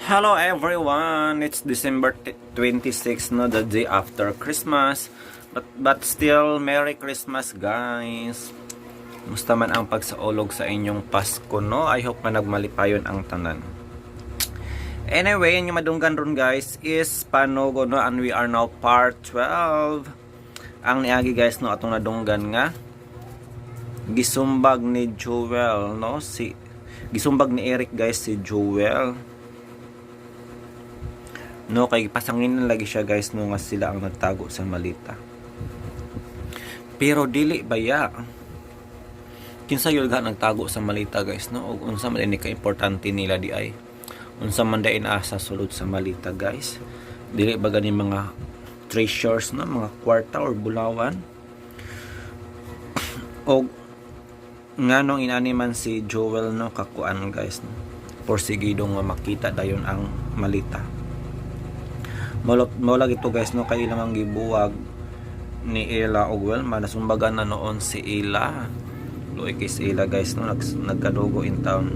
Hello everyone, it's December 26, no, the day after Christmas. But still, Merry Christmas guys. Musta man ang pagsaulog sa inyong Pasko, no? I hope man nagmalipayon ang tanan. Anyway, yung madunggan ron guys is Panogo, no? And we are now part 12. Ang niagi guys, no, atong nadunggan nga gisumbag ni Joel, no? Gisumbag ni Eric guys si Joel. No, kay pasangin na lagi siya guys no nga sila ang nagtago sa malita. Pero dili baya. Kinsa yun ga nagtago sa malita guys no? Ug unsa man ni ka importante nila di ay. Unsa man dain asa sulod sa malita guys. Dili ba gani mga treasures no, mga kwarta or bulawan. Og nganong inani man si Joel no kakuan guys no. Porsigido nga makita dayon ang malita. Mawala ito guys no kay ilang ang gibuwag ni Ella og Wilma nasumbagan na noon si Ella. Luoy kay si Ella guys no nagkadugo in town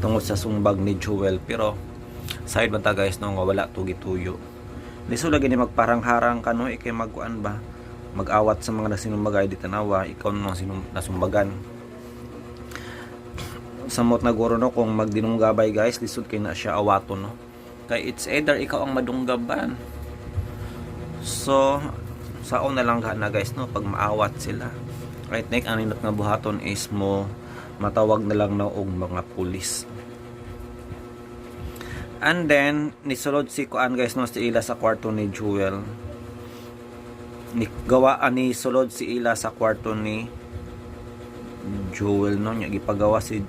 tungod sa sumbag ni Joel, pero side man ta guys no nga wala tugi-tuyo. Liso lagi ni magparang-harang ka no ikay magkuan ba mag-awat sa mga nasinumbagay di tanawa ikaw no nasumbagan. Samot na guro no kung magdinunggabay guys lisod kay na siya awaton no. Kay it's either ikaw ang madunggaban. So, saon na lang na guys no pag maawat sila. Right next ang nindot nga buhaton is mo matawag na lang na og mga pulis. And then nisulod si kuan guys no si Ila sa kwarto ni Joel. Gawaan ni sulod si Ila sa kwarto ni Joel no nya gipagawa si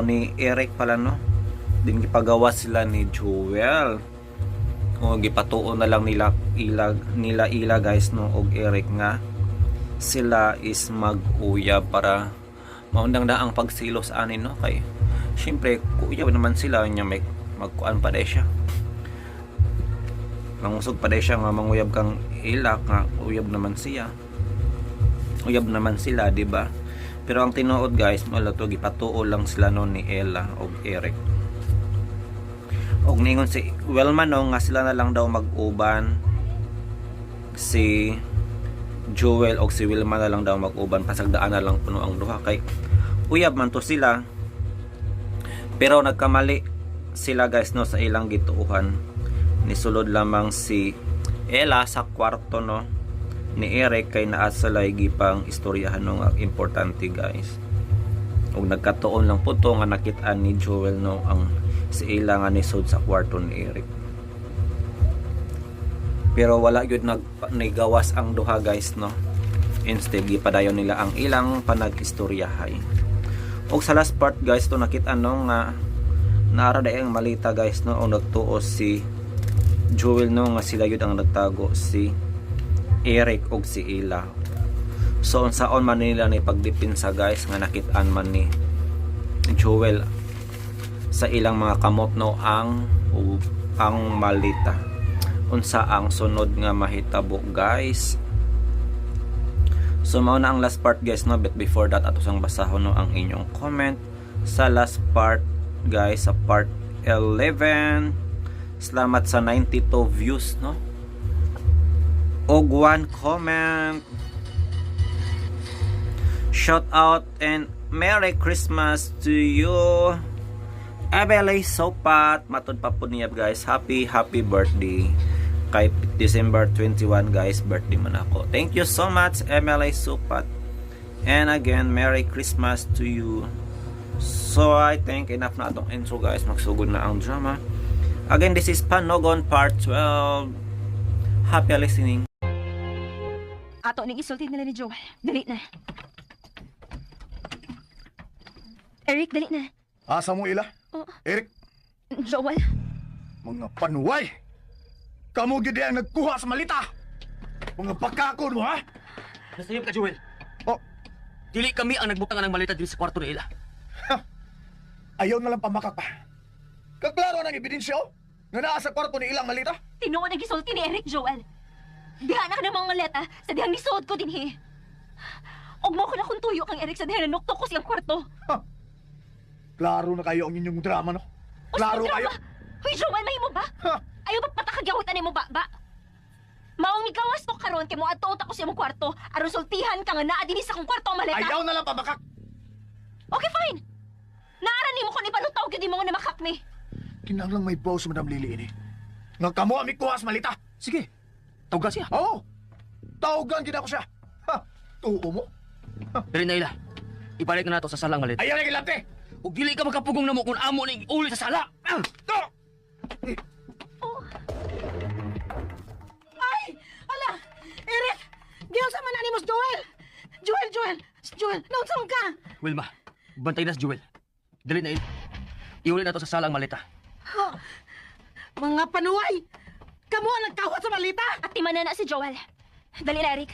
ni Eric pala no. Din gipagawa sila ni Joel. O gipatuon na lang nila ila guys no og Eric nga sila is mag-uyab para maundang na ang pagsilos anin no kay syempre uyab naman sila nya may magkuan pa day siya. Mangusog pa day siya nga manguyab kang ila nga uyab naman siya. Uyab naman sila, di ba? Pero ang tinuod guys, wala to gipatuo lang sila no ni Ella og Eric. Og ningon si Wilma no nga sila na lang daw mag-uban si Joel og si Wilma na lang daw mag-uban pasagdaan na lang puno ang duha kay uyab man to sila. Pero nagkamali sila guys no sa ilang gituuhan. Nisulod lamang si Ella sa kwarto no ni Eric kay naa sa lagi pang istoryahan no nga importante guys. Og nagkatuon lang puto nga nakit-an ni Joel no ang si Ella nga nisod sa kwarto ni Eric. Pero wala yun nagawas ang duha guys no. Instead gipadayon nila ang ilang panag-istoryahay. Og sa last part guys to nakita no nga naara dayon ang malita guys no og nagtuo si Joel no nga sila yun ang nagtago si Eric og si Ella. So unsaon man nila ni pagdipinsa guys nga nakit-an man ni Joel sa ilang mga kamot no ang malita. Unsa ang sunod nga mahitabo guys. So mao na ang last part guys no, but before that ato sang basahon no ang inyong comment sa last part guys, sa part 11. Salamat sa 92 views no og 1 comment. Shout out and Merry Christmas to you Abelay Sopat. Matod pa po niya guys. Happy birthday. Kay December 21 guys, birthday man ako. Thank you so much Abelay Sopat. And again, Merry Christmas to you. So I think enough na atong intro guys. Magsugod na ang drama. Again, this is Panogon part 12. Happy listening. Ato ning isulti nila ni Joel. Dali na. Eric, dali na. Asa mo ila? Oh, Eric, Joel. mga panuway! Kamu gid ang nagkuha sa malita! Mga pagkako no ha? Nasayop ka, Joel. Oh, Dili kami ang nagbutang ng malita dito sa kwarto nila. ayaw na lang pamakak pa. Kaklaro ng ebidensya oh, nga naa sa kwarto ni ilang malita. Tinuod ang gisulti ni Eric, Joel. Diha na ka ng mga maleta sa dihang nisuod ko dinhi. Og mo ko na kung tuyo kang Eric sa dihang nanuktok ko siyang kwarto. Klaro na kayo ang inyong drama no? Klaro kayo. Hoy, Joel, may mo ba? Ha? Ayaw ba patakagyahutan mo ba? Maong gawas to karon kay mo adto ko sa imong kwarto aron sultihan ka nga naa dinhi sa akong kwarto ang maleta. Ayaw na lang pamakak. Okay, fine. Naara nimo ko ni balutaw gyud mo nga namakak ni. Kinahanglang may boss, Madam Lily ini. Nga kamo ami kuha sa malita. Sige, tawag siya. Oo. Tawagan gid ako siya. Ha, tuo mo. Dali na ila. Ibalik na nato sa salang malita. Ayaw na gilante. Ug dili ka magkapugong namo kung amo ning uli sa sala. To. Ay! Ala! Eric! Giyon sa man animos, Joel! Joel! Naunsa man ka? Wilma, bantay na si Joel. Dali na ila. Iuli na to sa salang malita. Oh, mga panuway! Kamu ang nagkawat sa malita! At timanan na si Joel. Dali na, Eric.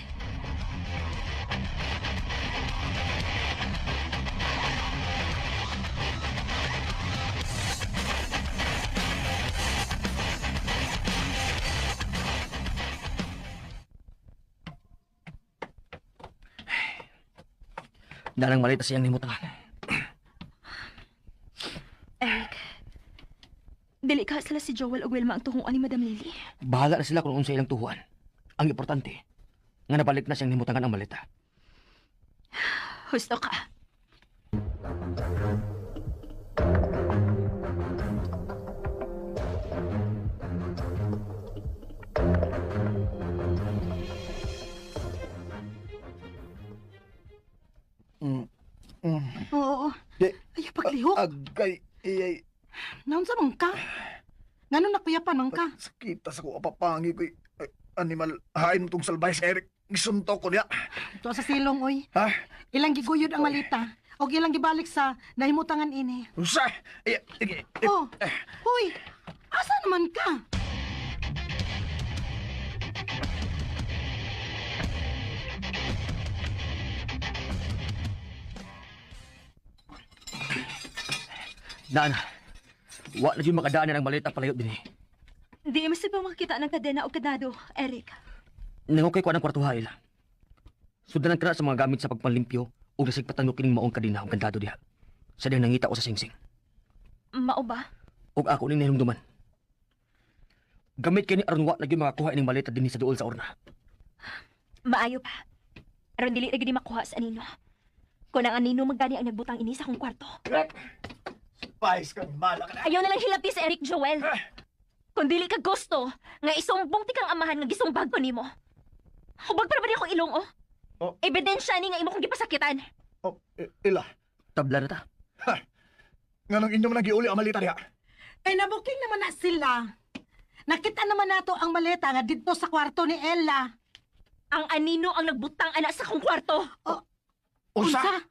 Dalang malita siyang nimutangan. Eric. Dili ka sila si Joel o Wilma ang tuhungan ni Madam Lily. Bahala na sila kung unsa ilang tuhuan. Ang importante, nga nabalik na siyang nimutangan ang malita. Husto ka. Oo. Di. Ay, paglihok. Agay. Iyay. Naunsa man ka? Ngano nakuyapan man ka? Sakita sa ko apapangi ko. Animal. Hain tong salbay sa Eric. Gisunto ko niya. Ito sa silong, oy. Ha? Ilang giguyod ang malita. O ilang gibalik sa nahimutangan ini. Usa. Oh, hoy! Asa naman ka? Daan. Wa na dyan makadaanan ang malita palayot din eh. Di mas ba makakita ng kadena o kadado, Eric? Nangukay ko ng kwarto hail. Sudanan ka na sa mga gamit sa pagpanlimpyo o nasigpatan mo kining maong kadina ang kandado diha. Sa diyang nangita ko sa singsing. Mao ba? O ako ning nahilumduman. Gamit kini aron wa na gyud makakuha ining malita dinhi sa duol sa urna. Maayo pa. Aron dili na gid makuha sa anino. Kung ang anino magdani ang nagbutang ini sa akong kwarto. Spice kang mala ka na. Ayaw na lang hilapi sa Eric Joel. Kung dili ka gusto, nga isumbong ti kang amahan nga gisumbag ko nimo. Hubag para ba di ako ilong, oh? Oh. Ebidensya ni nga imo kong gipasakitan. Oh, ila. Tabla na ta. Ha. Nga nang inyo mo nagiuli ang malita niya. Ay, nabuking naman na sila. Nakita naman nato ang maleta nga dito sa kwarto ni Ella. Ang anino ang nagbutang anak sa akong kwarto. Usa.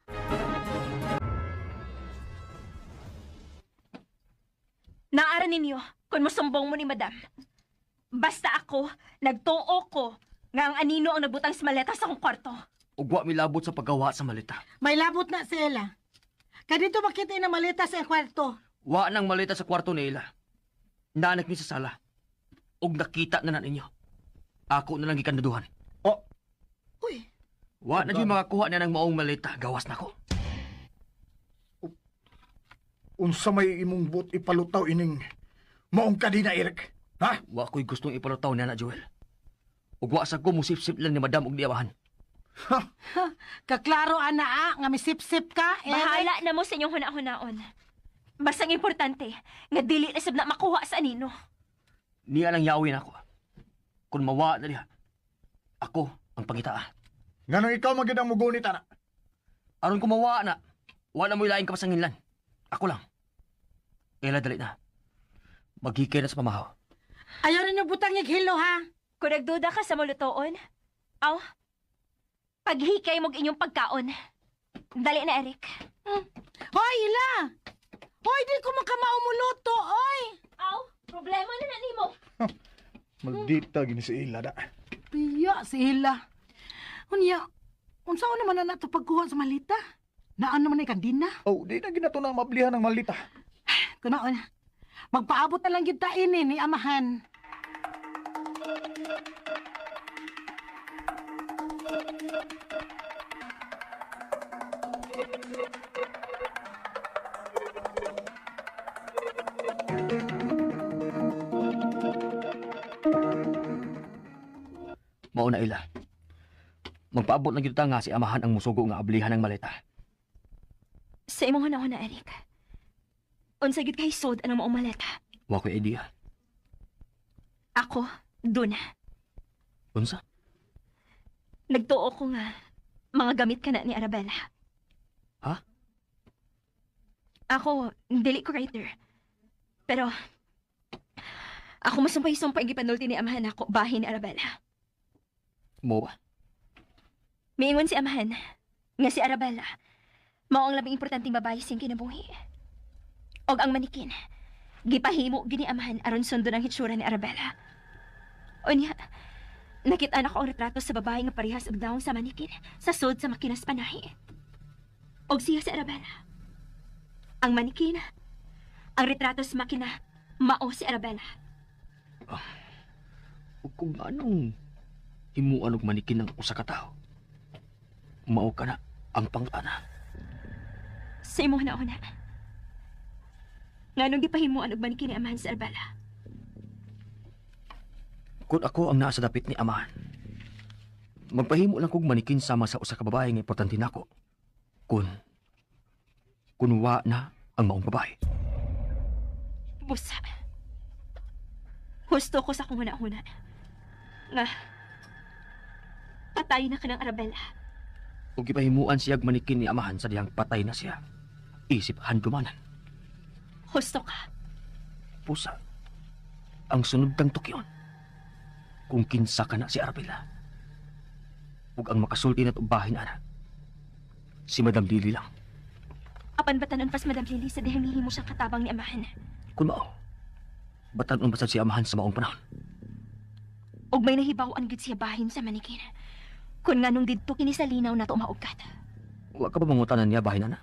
Naara ninyo kung musumbong mo ni Madam. Basta ako, nagtuo ko nga ang anino ang nagbutang sa maleta sa akong kwarto. Ug wa milabot sa paggawa sa malita. May labot na si Ella. Kadito makita na maleta sa kwarto. Wa nang malita sa kwarto nila. Naanak ni sa sala. Ug nakita na ninyo. Ako na lang gikanduduhan. Oh, Uy, Wa na gyud makakuha na ng maong malita. Gawas na ko. unsa may imong but ipalutaw ining maong kadina, Eric? Ha? Wa ko'y gustong ipalutaw niya na, Joel. Ug wa sa ko musip-sip lang ni Madam og diawahan. kaklaro ana nga misip-sip ka. Bahala na mo sa inyong huna-hunaon. Basta ang importante, nga dili na sab na makuha sa anino. Niya lang yawin ako. Kung mawa na diha, ako ang pangitaa. Nga nang ikaw magid ang mugunit, anak. Aron ko mawa na, wala mo ilaing kapasanginlan. Ako lang. Ela dali na. Maghikay na sa pamahaw. Ayaw rin yung butang hilo, ha? Kung nagduda ka sa mulutoon, aw, paghikay mo inyong pagkaon. Dali na, Eric. Hoy, Ila! Hoy, di ko makamaumuluto, oy! Aw, problema na na nimo. Magdita gini si Ila, da. Piya, si Ila. Unya, unsa ko naman na nato pagkuha sa malita? Naan naman na kandina? Oh, di na ginato na mablihan ng malita. Kunaon, magpaabot na lang kita ini ni amahan. Mao na ila. Magpaabot na gyud ta nga si amahan ang musugo nga ablihan ng maleta. Sa imong hunahuna, Eric. Unsa gyud kay sod anong maong maleta? Wa ko idea. Ako, duna. Unsa? Nagtuo ko nga mga gamit ka na ni Arabella. Ha? Ako, dili ko writer. Pero, ako masumpay-sumpay gipanulti ni amahan ako bahin ni Arabella. Mo ba? Miingon si amahan nga si Arabella mao ang labing importanteng babae sing kinabuhi. Og ang manikin, gipahimo gini amahan aron sundo ng hitsura ni Arabella. Unya, nakita na ko ang retrato sa babae nga parehas og dawong sa manikin sa sud sa makinas panahi. Og siya si Arabella. Ang manikin, ang retrato sa makina, mao si Arabella. Ug kung anong himuan og manikin ng usa ka tawo. Mao ka na ang pangtana. Sa imo na una. Nganong gipahimuan og manikin ni amahan sa Arabella? Kung ako ang naa sa dapit ni amahan, magpahimo lang kog manikin sama sa usa ka babae nga importante nako. Kun wa na ang maong babae. Busa. Gusto ko sa kung huna-huna. Nga, patay na ka ng Arabella. Ug gipahimuan siyag manikin ni amahan sa dihang patay na siya. Isip handumanan. Gusto ka. Pusa. Ang sunod kang tukyon. Kung kinsa ka na si Arabella. Ug ang makasulti na't ubahin ana. Si Madam Lily lang. Apan batanon pas Madam Lily sa dihang hihimo siyang katabang ni amahan. Kun mao. Batan-on basad si amahan sa maong panahon. Og may nahibaw-an gid siya bahin sa manikin. Kung nganong didto kini sa linaw nato maugkat. Wa ka ba mangutanan niya bahin ana?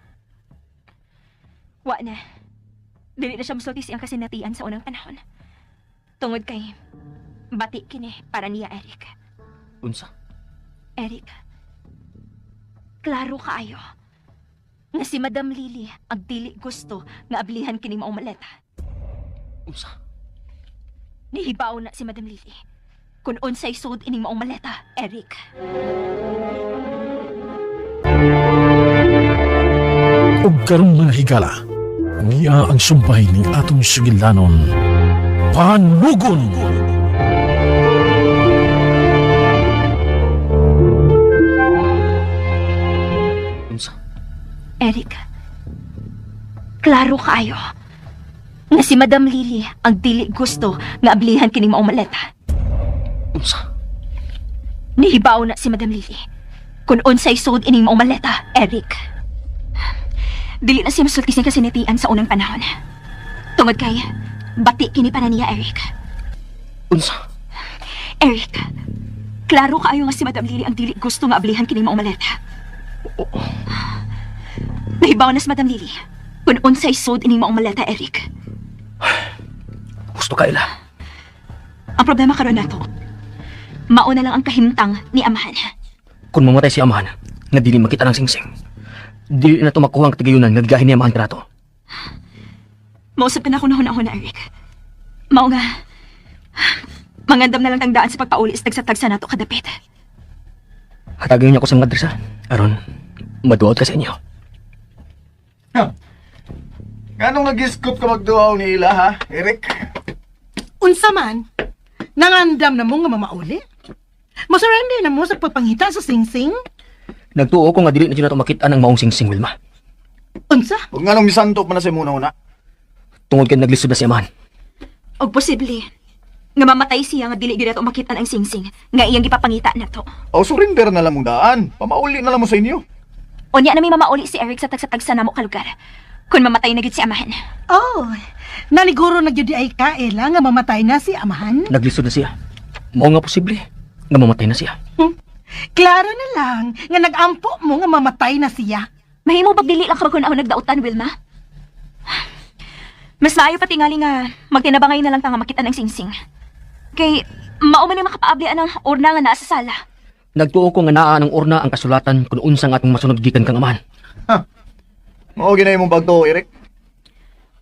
Wa na. Dili na siya musulti siyang kasinatian sa unang panahon. Tungod kay bati kini para niya, Eric. Unsa? Eric, klaro kaayo nga si Madam Lily ang dili gusto nga ablihan kini maong maleta. Unsa? Nihibaw na si Madam Lily kung unsay sud ining maong maleta, Eric. Ug karong mga higala, niya ang sumpay ning atong sugilanon. Panugon! Unsa? Eric, klaro kaayo nga si Madam Lily ang dili gusto nga ablihan kini maong maleta. Unsa? Nihibaw na si Madam Lily kung unsay sud ining maong maleta, Eric. Dili na siya masulti siyang kasinatian sa unang panahon. Tungod kay bati kini para niya, Eric. Unsa? Eric, klaro kaayo nga si Madam Lily ang dili gusto nga ablihan kini maong maleta. Nahibaw na si Madam Lily kung unsay sud ining maong maleta, Eric. Gusto ka ila? Ang problema karon nato, mauna lang ang kahimtang ni amahan. Kung mamatay si amahan, nga dili makita ng singsing, dili na ito makuha ang tigayunan nga gahin niya amahan trato. Mausap ka na ako na huna-huna, Eric. Mao nga, mangandam na lang tangdaan sa pagpauli sa tagsa-tagsa nato kadapit. Hatagin niya ko sa mga adresa. Aron, maduot ka sa inyo. Nganong nag-scoop ka magduaw ni ila, ha, Eric? Unsa man, nangandam na mo nga mamauli? Masurrender na mo sa pagpangita sa singsing? Nagtuo ko nga dili na siya na ito makita ng maong singsing, Wilma. Unsa? Kung nganong misanto pa na sa muna-una. Tungod kayo naglisod na si amahan. Og posible, nga mamatay siya nga dili gyud nato makita ang singsing nga iyang gipapangita nato. O surrender na lang mong daan. Pamauli na lang mo sa inyo. Unya na may mamauli si Eric sa tagsa-tagsa namo kalugar. Kung mamatay na gyud si amahan. Oh, naliguro na gyud ay kaela nga mamatay na si amahan. Naglisod na siya. Mao nga posible nga mamatay na siya. Klaro na lang nga nagampo mo nga mamatay na siya. Mahimo pag dili lang ka kung ako nagdautan, Wilma. Mas maayo pa tingali nga magtinabangay na lang ta nga makita ng singsing. Kay mao man ang makapaablian ng urna nga naa sa sala. Nagtuo ko nga naa ng urna ang kasulatan kung unsa nga atong masunod gikan kang amahan. Mao ginay mong bagto, Eric.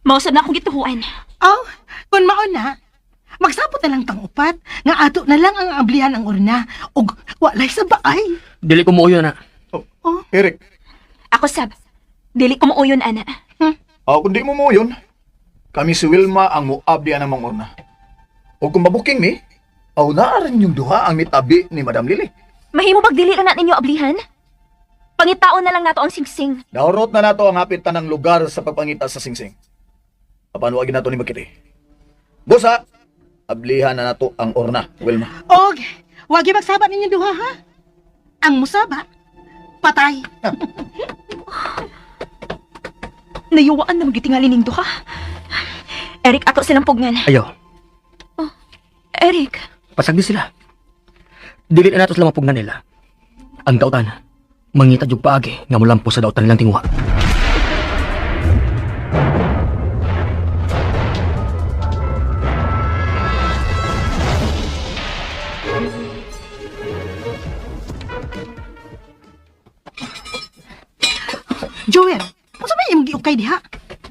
Mausab na akong gituhuan. Aw, kung mauna, magsabot na lang tang upat, nga ato na lang ang ablihan ang urna, og walay sa baay. Dili ko muuyo na. Eric, Ako sab. Dili ko muuyon, ana. kung di mo mo yun, kami si Wilma ang muabdi ang mga urna. O kung mabuking mi, naaran yung duha ang mitabi ni Madam Lily. Mahimo pag dili lang natin ninyo ablihan? Pangitaon na lang nato ang singsing. Naurot na nato ang hapit tanang lugar sa pagpangita sa singsing. Papanuagin nato ni Makiti. Busa, ablihan na nato ang urna, Wilma. Og, wag yung magsabat ninyo duha, ha? Ang musaba, patay. Nayuwaan na magitingali ning duha. Eric, ato silang pugngan. Ayaw, Eric, pasagdi sila. Dili na nato sila mapugnan nila. Ang dautan, mangita jug paagi nga mulampo sa dautan nilang tinguha. Joel, ano ba yung giukay diha?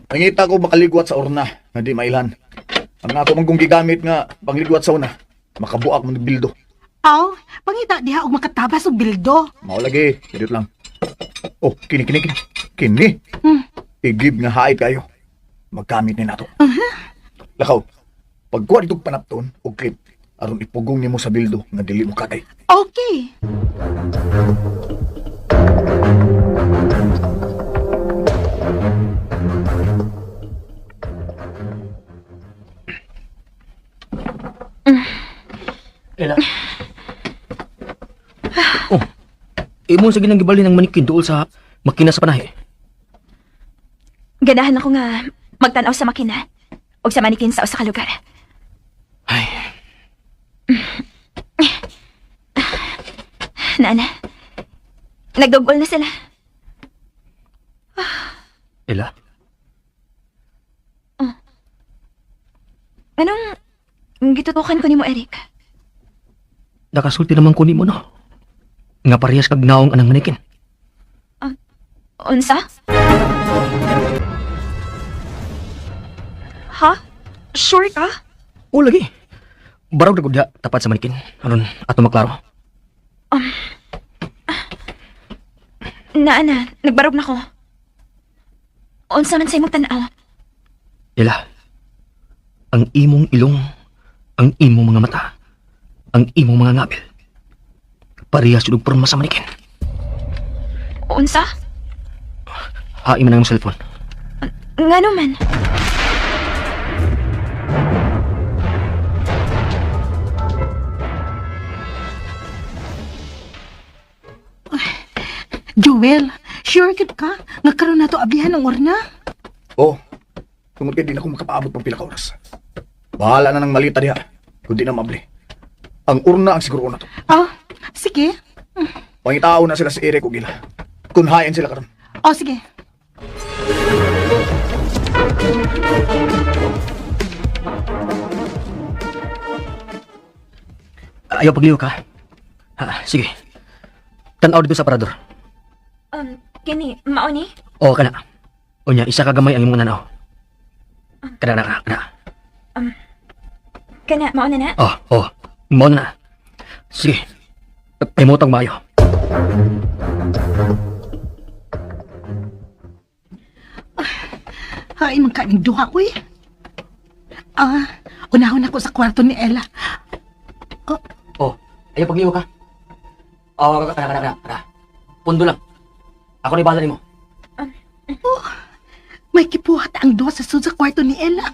Nangita ko makaligwat sa urna, nga di mailan. Ang ako mong gigamit nga pangligwat sa una, makabuak mo ng bildo. Aw, pangita diha og makatabas og bildo. Mao lagi, edit lang. Oh, kini. Kini. Igib nga haay kayo. Magkamit ni nato. Lakaw, pagkuha ditong panapton o clip, aron ipugong nimo sa bildo nga dili mo katay. Okay. Ela. Oh, imong sa ginang gibali ng manikin dool sa makina sa panahe. ganahan ako nga magtanaw sa makina o sa manikin sa usa ka lugar. Ay, Nana, nagdugol na sila. Ela. Anong gitutukan ko ni mo, Eric? Nakasulti naman ko ni mo, no? Nga parehas kag naong anang manikin. Unsa? Ha? Sure ka? O, lagi. Barog na gud diha, tapat sa manikin. Aron, ato maklaro. Naana, nagbarog na ko. Unsa man sa imong tanaw? Ela. Ang imong ilong, ang imong mga mata, ang imong mga ngabil. Parehas yun og porma sa manikin. Unsa? Hain man ang cellphone. Ngano man? Joel, sure gid ka? Nga karon na to ablihan ng orna? Oh, tungod kay di na ko makapaabot pang pila ka oras. Bahala na ng malita diha, kundi na mabli. Ang urna ang siguro na to. Sige. Pangitao na sila si Eric o Gila. Kunhayan sila karon. Sige. Ayaw pagliw ka. Sige. Tanaw dito sa parador. Kini, mauni? O, kana. O niya, isa ka gamay ang imong nanaw. Kana. Kana, mauna na? Mo na. Sige. Pahimutang mayo. Hain man kaming duha, uy. Unahon ako sa kwarto ni Ella. Ayaw pagliw ka. Kana. Pundo lang. Ako ni bala nimo. May kipuhat ang duha sa sud sa kwarto ni Ella.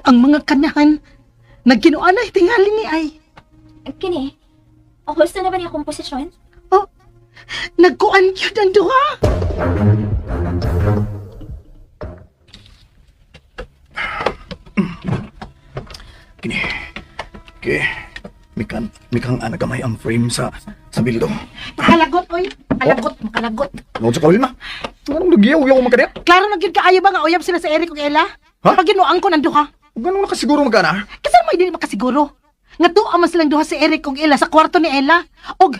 Ang mga kanahan, nagkinuanay tingali ni ay. Kini, gusto na ba niya komposisyon? Nagkuan yun ang duha. Kini. Okay. Mikang anagamay ang frame sa bildo. Makalagot, oy. Makalagot. Noon sa kawin na. Anong nagyaw-yaw makadit? Klaro na gyud kaayo ba nga uyab sila sa Eric ug Ella? Ha? Pag ginuang ko ng duha. Ganun nakasiguro magana. Kasi may dili makasiguro. Nga tuwa man silang duha si Eric ug Ella sa kwarto ni Ella. Og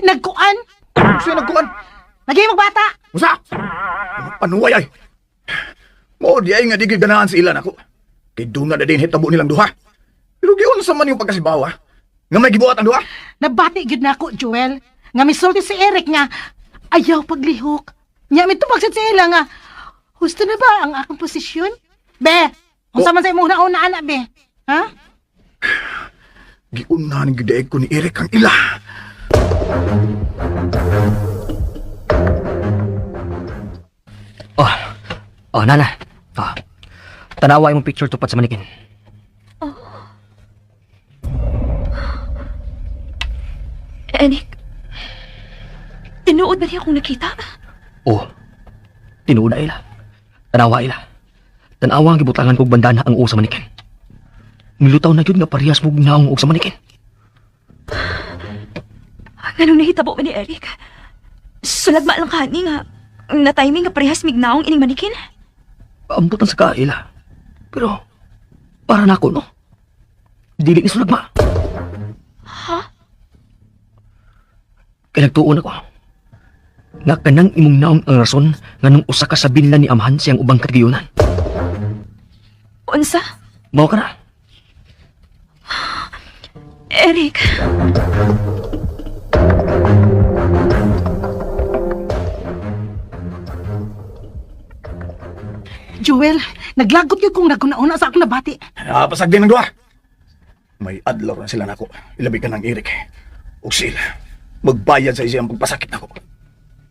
nagkuan. Siya nagkuhan. Naging magbata. Usa! Panuway ay. Mo di ay nga digil ganahan sa ilan ako. Kay doon na din hitabo nilang duha. Pero giyon sa man yung pagkasibawa. Nga may gibuhat ang duha. Nabati gid nako, Joel. Nga misulti si Eric nga ayaw paglihok. Nya mitubag sa sila nga husto na ba ang akong posisyon? Be, unsa man sa imong nauna ana be? Ha? Giunahan ng gidaig ko ni Eric ang ila. Nana. Tanawa yung picture tupat sa manikin. Eric, tinuod ba niya akong nakita? Tinuod na ila. Tanawa ila. Tanawa ang gibutangan kong bandana ang uo sa manikin. Milutaw na yun nga parehas mo ginaong og sa manikin. Ganong nahitabo ba ni Eric? Sulagma lang kani nga na timing nga parehas mignaong ining manikin. Ambutan sa kaila. Pero, para na ako, no? Dili ni sulagma. Ha? Kaya nagtuon ako. Nga kanang imong naong ang rason nga nung usa ka sa binlan ni Amhan siyang ubang katgiyunan. Unsa? Mao ka na. Eric. Joel, naglagot yun kung nagkunauna sa akong nabati. Pasag din ng duha. May adlaw na sila nako. Ilabi ka ng Eric. O sila, magbayad sa isang pagpasakit nako.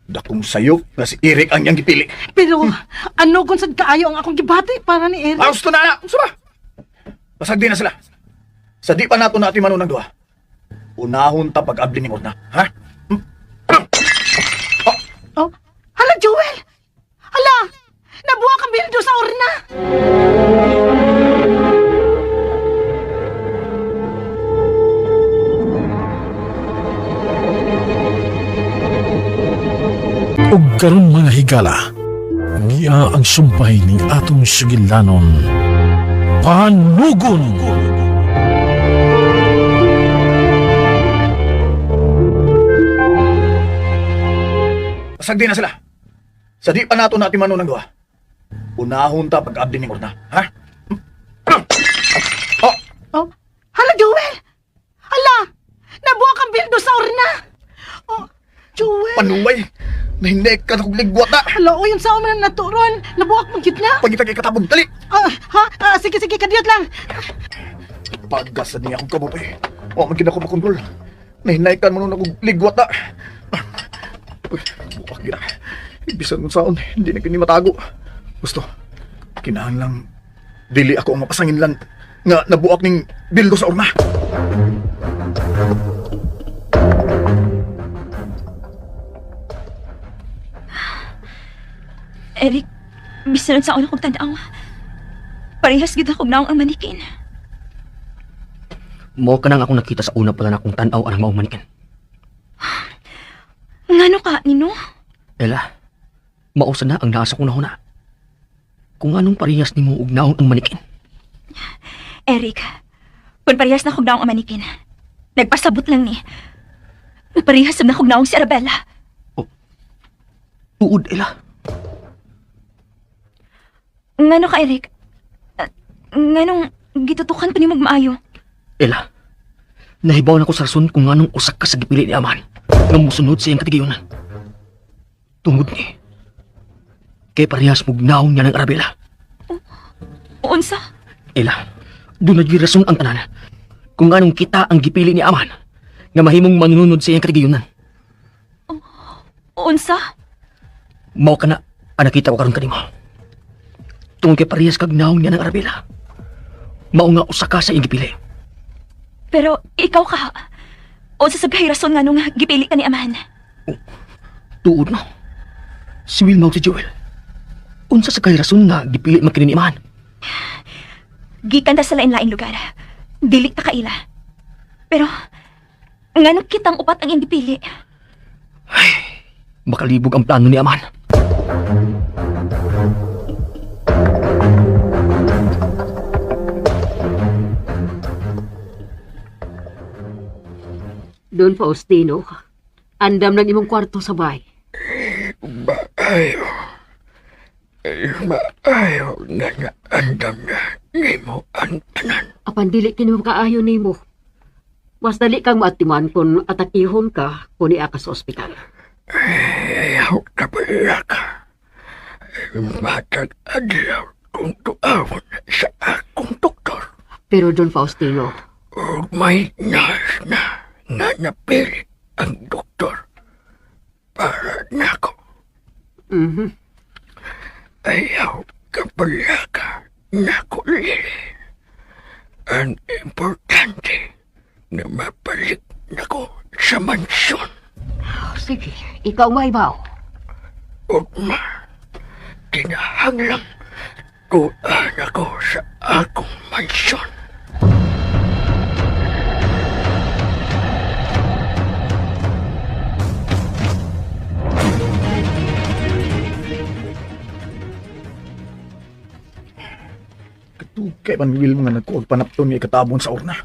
Dakong sayo nga si Eric ang iyang gipili. Pero ano kung sad kaayo ang akong gibati para ni Eric? Gusto na! Gusto ba? Pasag din na sila. Sa di pa nato natin manunang duha. Unahon ta pag-abli ni Orna. Ha? Oh, hala Joel! Hala! Nabuha ka bildo sa urna! Ug karon mga higala, niya ang sumpay ni atong sugilanon. Panugon! Pasag din na sila. Sa di pa nato natin manunang duha. Unahon ta pag-abli ni Orna. Ha? Oh, hala Joel! Hala! Nabuha ka bildo sa urna! Oh, Joel! Panuway! Nahinek ka na kong ligwat na! Hala, o yung sa uman na naturon! Nabuha kang na! Pagitag ikatabog, dali! Sige, kadiyot lang! Paggasan niya akong kabutoy. O, magkina ko makontrol. Nahinaykan mo nung ligwat na. Uy, bukas gina. Ibisan mo saon, hindi na kini matago. Gusto, kinahan lang. Dili ako ang mapasangin lang nga nabuak ning bildo sa urna. Eric, bisan sa una kong tanaw. Parehas gid akong naong ang manikin. Mao ka nang akong nakita sa una pala na akong tanaw ang maong manikin. Ngano ka, Nino? Ela, mausa na ang naasa ko na huna. Kung anong parehas ni mo og naong ang manikin. Eric, kung parehas na akong naong ang manikin, nagpasabot lang ni. Parehas na akong naong si Arabella. Tuod, Ela. Ngano ka, Eric? Nganong gitutukan ko ni magmaayo? Ela, nahibaw na ko sa rason kung anong usak ka sa gipili ni Aman nga musunod sa iyang katigayonan. Tungod ni, kay parehas mong naong niya ng Arabella. Unsa? Ela, doon na rason ang tanan kung anong kita ang gipili ni Aman nga mahimong manunod sa iyang katigayonan. Unsa? Mao ka na, nakita ko karon kanimo. Tungod kay parehas kag naong niya ng Arabella. Mao nga usa ka sa iyang gipili. Pero ikaw ka. Unsa sa rason nga nung gipili ka ni Amahan? Tuod no. Si Wilma ug si Joel. Unsa sa rason nga gipili man kini ni Aman? Gikan ta sa lain-lain lugar. Dili ta kaila. Pero nganong kitang upat ang iyang gipili? Makalibog ang plano ni Aman. Doon, Faustino. Andam ng imong kwarto sa bahay. Maayaw na nga andam na ni mo ang tanan. Apan dili kini makaayo nimo. Mas dali kang maatiman kung atakihon ka kung iya ka sa ospital. Ayaw na pala ka. Matag adlaw kung tuawon sa akong doktor. Pero Don Faustino, O may nurse na napilit ang doktor para nako. Ayaw ka pala ka nako, Lily. Ang importante na mabalik nako sa mansyon. sige, ikaw may baw. Ugma, kinahanglang tuan ako sa akong mansyon. Katugay man Will mga nagkuog panapton ni ikatabon sa urna.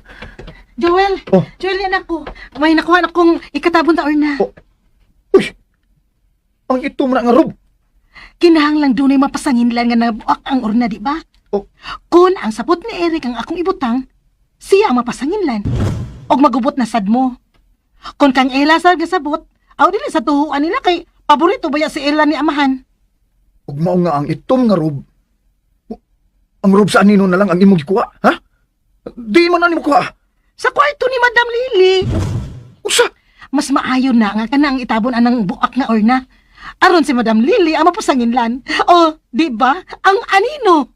Joel! Oh. Joel, yan ako. May nakuha na kong ikatabon taon na. Oh. Uy! Ang ito mo na nga Rob. Kinahanglang doon ay mapasanginlan nga nabuak ang urna, di ba? Oh. Kung ang sapot ni Eric ang akong ibutang, siya ang mapasanginlan. Og magubot na sad mo. Kung kang Ella sa gasabot, aw dili sa tuhuan nila kay paborito ba ya si Ella ni amahan. Ug mao nga ang itom nga Rob. Ang Rob sa anino na lang ang imong gikuha, ha? Di mo na nimo kuha. Sa kwarto ni Madam Lily. Usa? Mas maayo na nga ka na ang itabon anang buak nga urna. Aron si Madam Lily ang mapasanginlan. O, di ba? Ang anino.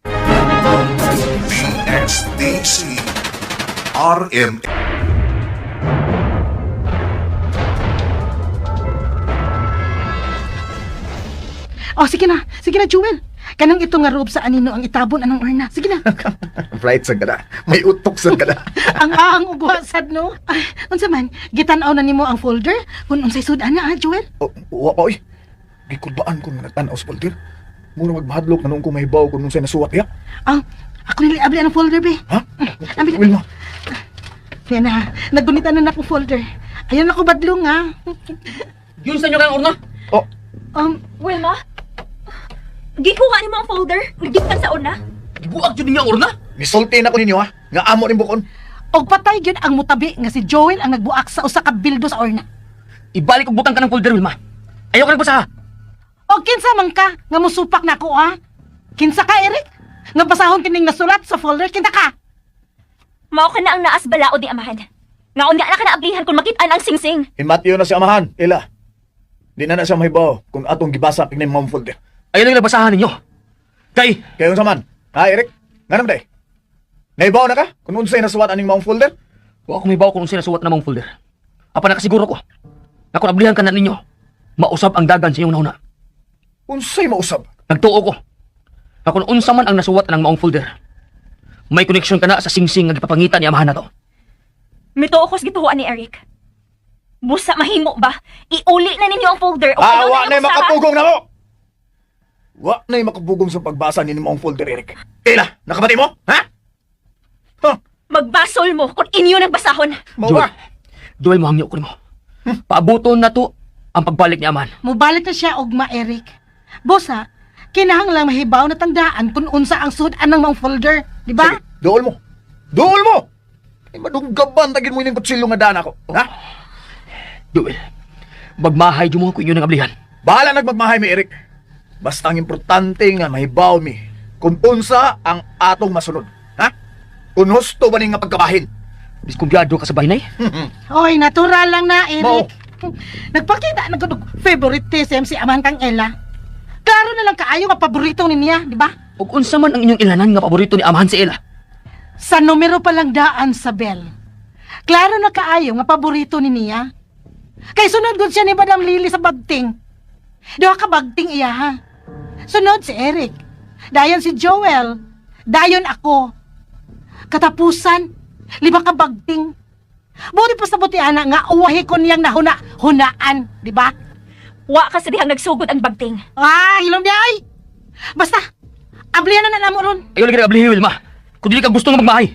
PSDC RM. O, sige na, Jewel. Kanang ito nga Rob sa anino ang itabon anang urna. Sige na. Right sa kada. May utok sa kada. ang ubuhasad, no? Ay, unsa man, gitanaw na nimo ang folder kung unsay sudan na, ha, Jewel? Oh, wa pa oy. Gikudbaan ko nga nagtanaw sa folder. Muna maghadlok na nung ko mahibaw kung nung sa'y nasuwat ya. Ako niliabli ang folder, be. Ha? Ambil. Wilma. Yan na, nagunitan na akong folder. Ayan ako badlong, ha? Yun sa inyo kang urna? Oh, Wilma? Gikuha ni mo ang folder. Nagdikan sa una. Gibuak yun ninyo ang urna? misulti na ko ninyo ha. Nga amo rin bukon. Og patay gyud ang mutabi nga si Joel ang nagbuak sa usa ka bildo sa urna. Ibalik og butang ka ng folder, Wilma. Ayaw ka nagbasa. Og kinsa man ka nga musupak nako, ha? Kinsa ka, Eric? Nga basahon kining nasulat sa folder, kinsa ka? Mao ka na ang naas balaod ni amahan. Nga unya na ka naablihan kung makitaan ang singsing. Himatyo na si amahan. Ila. Di na siya mahibaw kung atong gibasa kining mga folder. Ayaw lang nabasahan ninyo. Kay, Kayo sa man. Ha, Eric? Nga naman day. Nahibaw na ka? Kung unsay nasuwat aning mga folder? wa ako may bawa kung sinasuwat na mong folder. Apa nakasiguro ko. Na kung nablihan ka na ninyo, mausab ang dagan sa iyong nauna. Unsay mausab? Nagtuo ko. Na kung unsa man ang nasuwat ng maong folder, may koneksyon ka na sa singsing nga gipapangitan ni amahan na to. Mituo ko sa gituhuan ni Eric. Busa mahimo ba? Iuli na ninyo ang folder. O ayaw Wa na na yung makapugong na mo! Wa na makapugong sa pagbasa ni mga folder, Eric. Ila, nakabati mo? Ha? Huh? Magbasol mo kung inyo nagbasahon. Mauwa. Duel mo hangyo ko mo. Paabuton na to ang pagbalik ni amahan. Mubalik na siya og ma, Eric. Boss, ha? Kinahanglang mahibaw na tandaan kung unsa ang sudan ng mga folder, di ba? Sige, dool mo. Dool mo! Ay, madunggaban, tagin mo yung kutsilyo nga daan ako. Ha? Duel, magmahay mo ko inyo ng ablihan. Bahala nagmagmahay mi, Eric. Basta ang importante nga mahibaw mi kung unsa ang atong masunod. Ha? Kung husto ba nga pagkabahin? Diskumpiyado ka sa bahinay? Hoy, natural lang na, Mo. Eric. Nagpakita na ko favoritism si Amahan kang Ella. Klaro na lang kaayo nga paborito ni niya, di ba? Ug unsa man ang inyong ilanan nga paborito ni amahan si Ella? Sa numero pa lang daan sa bell. Klaro na kaayo nga paborito ni niya. Kay sunod gud siya ni Madam Lily sa bagting. Duha ka bagting iya, ha? Sunod si Eric. Dayon si Joel. Dayon ako. Katapusan, 5 ka bagting. Buti pa sa buti ana nga uwahi ko niyang hunaan, di ba? Wa ka sa dihang nagsugod ang bagting. Hilom niya ay! Basta, ablihan na namo ron. Ayaw lagi na ablihin, Wilma. Kung dili ka gusto nga magmahay.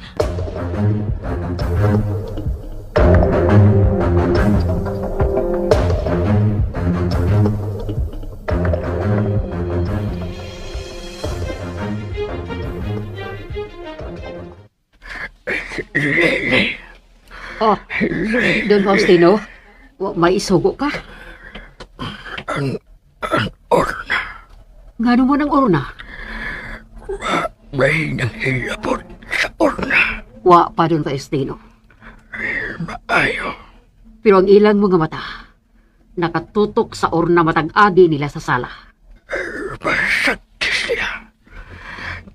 Lili. Oh, Don Faustino, may isugo ka? Ang orna. Ngano mo ng urna? May nanghilabot sa orna. Wa pa Don Faustino. Maayo. Pero ang ilang mga mata, nakatutok sa urna matag-agi nila sa sala. Basag sila.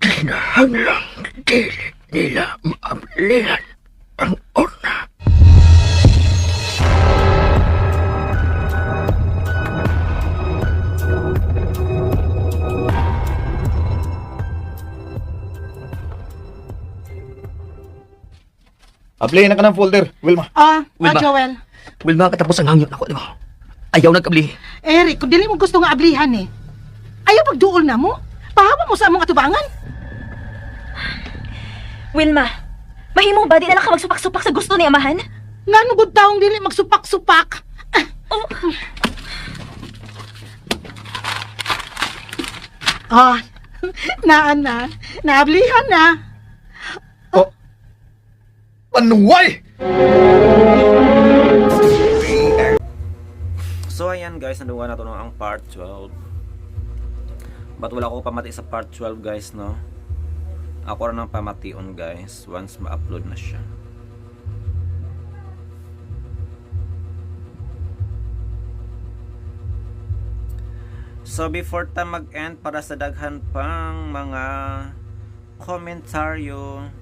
Kinahanglang dili nila maablihan ang orna. Apply na ka ng folder, Wilma. Wilma. Joel. Wilma, katapos ang hangyo ako, di ba? Ayaw nagkabli. Eric, kung dili mo gusto nga ablihan eh. Ayaw pagduol na mo. Pahawa mo sa among atubangan. Wilma, mahimo ba di na lang ka magsupak-supak sa gusto ni amahan? Nga nugod taong dili magsupak-supak. Oh, Oh, naan na. Naablihan na. Panuway! So ayan guys, nanduwa na to no, ang part 12. But wala ko pamati sa part 12 guys, no? Ako rin ang pamation guys once ma-upload na siya. So before ta mag-end, para sa daghan pang mga komentaryo,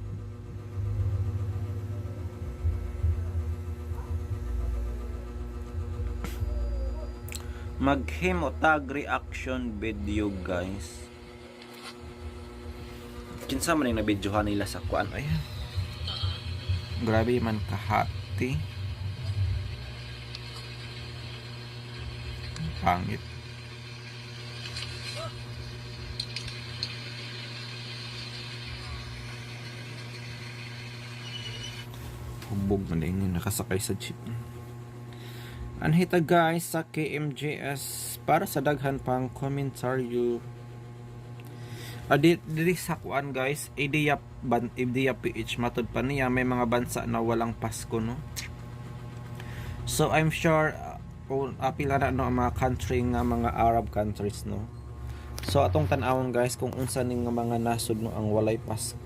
maghimotag reaction video guys. Kinsa man yung nabidyohan nila sa kuan. Ayan, grabe man kahati, pangit. Hubog man din nakasakay sa jeep. Anhita guys sa KMJS para sa daghan pang komentaryo. Dili sa kuan guys, idea PH matod pa niya may mga bansa na walang Pasko, no? So I'm sure pila na no ang mga country nga mga Arab countries, no? So atong tan-awon guys kung unsa ning mga nasod no ang walay Pasko.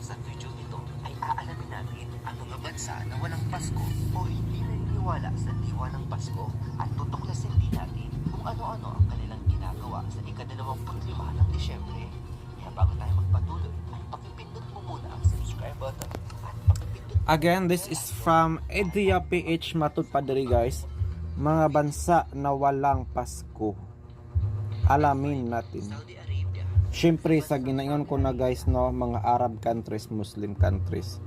Sa video nito ay aalamin natin ang mga bansa na walang Pasko o hindi naniniwala sa diwa ng Pasko at tutuklasin din natin kung ano-ano ang kanilang ginagawa sa ika-25 ng Disyembre. Kaya bago tayo magpatuloy, ay pakipindot mo muna ang subscribe button at pakipindot. Again, this is from Idea PH matod pa diri guys. Mga bansa na walang Pasko. Alamin natin. Saudi Arabia. Siyempre sa ginayon ko na guys, no, mga Arab countries, Muslim countries,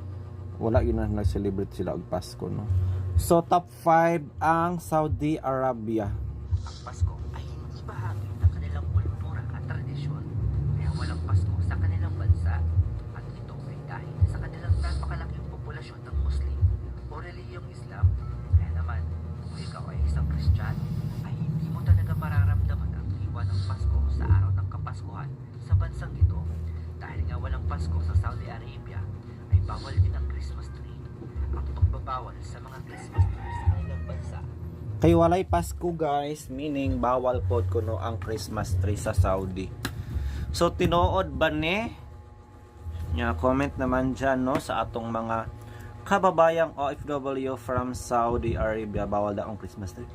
wala yun na nag-celebrate sila og Pasko, no. So top 5 ang Saudi Arabia. Ang Pasko ay hindi bahagi ng kanilang kultura at tradisyon. Kaya walang Pasko sa kanilang bansa. At ito ay dahil sa kanilang napakalaking populasyon ng Muslim o relihiyong Islam. Kaya naman, kung ikaw ay isang Kristiyano, ay hindi mo talaga mararamdaman ang diwa ng Pasko sa araw ng Kapaskuhan sa bansang ito. Dahil nga walang Pasko sa Saudi Arabia, ay bawal din ang Christmas tree. Ang pagbabawal sa mga Christmas tree sa kanilang bansa Kay walay Pasko guys, meaning bawal pod kuno ang Christmas tree sa Saudi. So tinuod ba ni? Nya comment naman dyan, no, sa atong mga kababayang OFW from Saudi Arabia, bawal daw ang Christmas tree.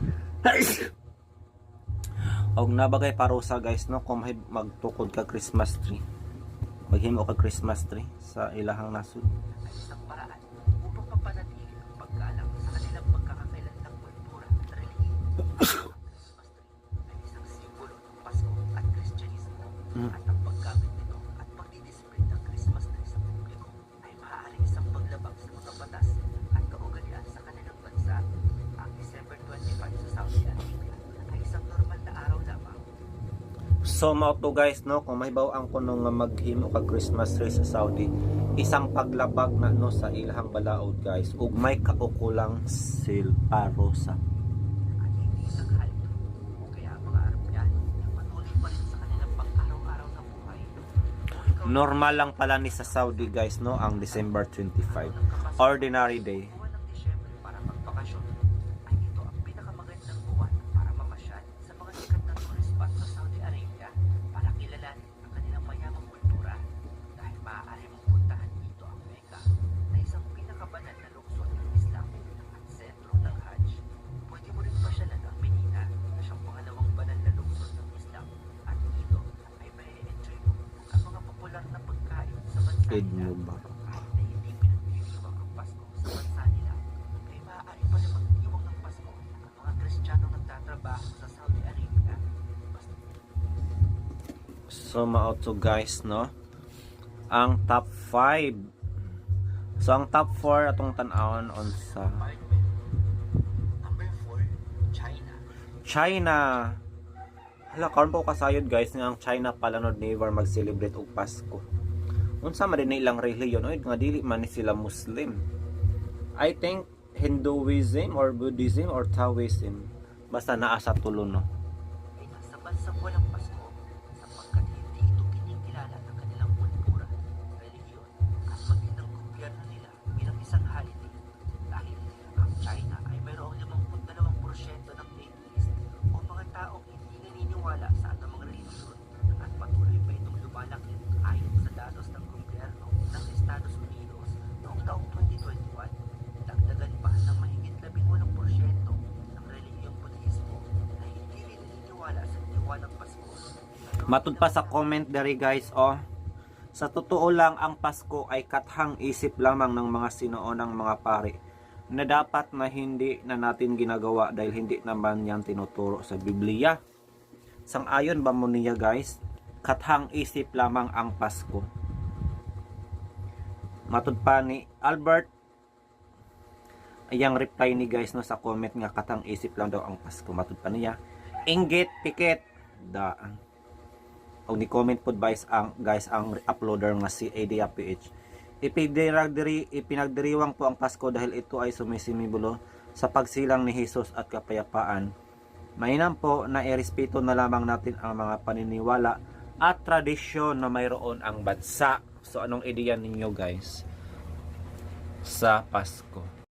Og nabagay parusa guys, no, kung magtukod ka Christmas tree, maghimo ka Christmas tree sa ilahang nasud. ay isang paraan upang mapanatili ang paggalang sa kanilang pagkakailan ng kultura at relihiyon. Ang Christmas tree ay isang simbolo ng Pasko at Kristyanismo at ang paggamit nito at pagdidisplay ng Christmas tree sa publiko ay maaaring isang paglabag sa mga batas at kaugalian sa kanilang bansa. Ang December 25 sa Saudi Arabia ay isang normal na araw lamang. So mao to guys, no, kung mahibaw ang kuno nga maghimo ka Christmas tree sa Saudi, isang paglabag na no sa ilahang balaod guys, ug may kaukulang silparosa. At hindi naghalto o kaya mga Arabyano na patuloy pa rin sa kanilang pang-araw-araw na buhay. Kung ikaw Normal lang pala ni sa Saudi guys, no, ang December 25. Ordinary day. Buwan ng Disyembre para magbakasyon ay ito ang pinakamagandang buwan para mamasyal sa mga sikat na tourist spot sa Saudi Arabia para kilalanin ang kanilang mayamang kultura dahil maaari mong puntahan dito ang Mecca na isang pinakabanal na lungsod ng Islam at sentro ng Hajj. Pwede mo rin pasyalan ang Medina na siyang pangalawang banal na lungsod ng Islam at dito ay may enjoy mo ang mga popular na pagkain sa bansa Eid nila. Mubarak. Kahit na hindi pinagdiriwang ang Pasko sa bansa nila, ay maaari pa rin magdiwang ng Pasko ang mga Kristiyanong nagtatrabaho sa Saudi Arabia. Basta So mao guys, no, ang top 5. So ang top 4 atong tan-awon on sa Number 4, China. China. Hala, karon po kasayod guys nga ang China pala no never mag-celebrate og Pasko. Unsa man din ilang religion, oy nga dili man ni sila Muslim. I think Hinduism or Buddhism or Taoism. Basta naa sa tulo, no. Ay nasa bansang walang Pasko sapagkat hindi ito kinikilala ng kanilang kultura, relihiyon at maging ng gobyerno nila bilang isang holiday. Dahil ang China ay mayroong 52% ng atheist o mga taong hindi naniniwala sa anumang relihiyon at patuloy pa itong lumalaki ayon sa datos ng gobyerno ng Estados Unidos noong taong 2021. Dagdagan pa ng mahigit 18% ng relihiyong Budhismo na hindi rin naniniwala sa diwalang Pasko. Matud pa sa comment dere guys, oh. Sa totoo lang ang Pasko ay kathang isip lamang ng mga sinuunang mga pari na dapat na hindi na natin ginagawa dahil hindi naman yan tinuturo sa Biblia. Sang-ayon ba mo niya guys? Kathang isip lamang ang Pasko. Matud pa ni Albert, ayang reply ni guys no sa comment nga katang isip lang daw ang Pasko. Matud pa niya, inggit pikit daan. O ni comment po guys ang uploader nga si Adia PH. Ipinagdiriwang po ang Pasko dahil ito ay sumisimibulo sa pagsilang ni Jesus at kapayapaan. Mainam po na irespeto na lamang natin ang mga paniniwala at tradisyon na mayroon ang bansa. So anong ideya ninyo guys sa Pasko?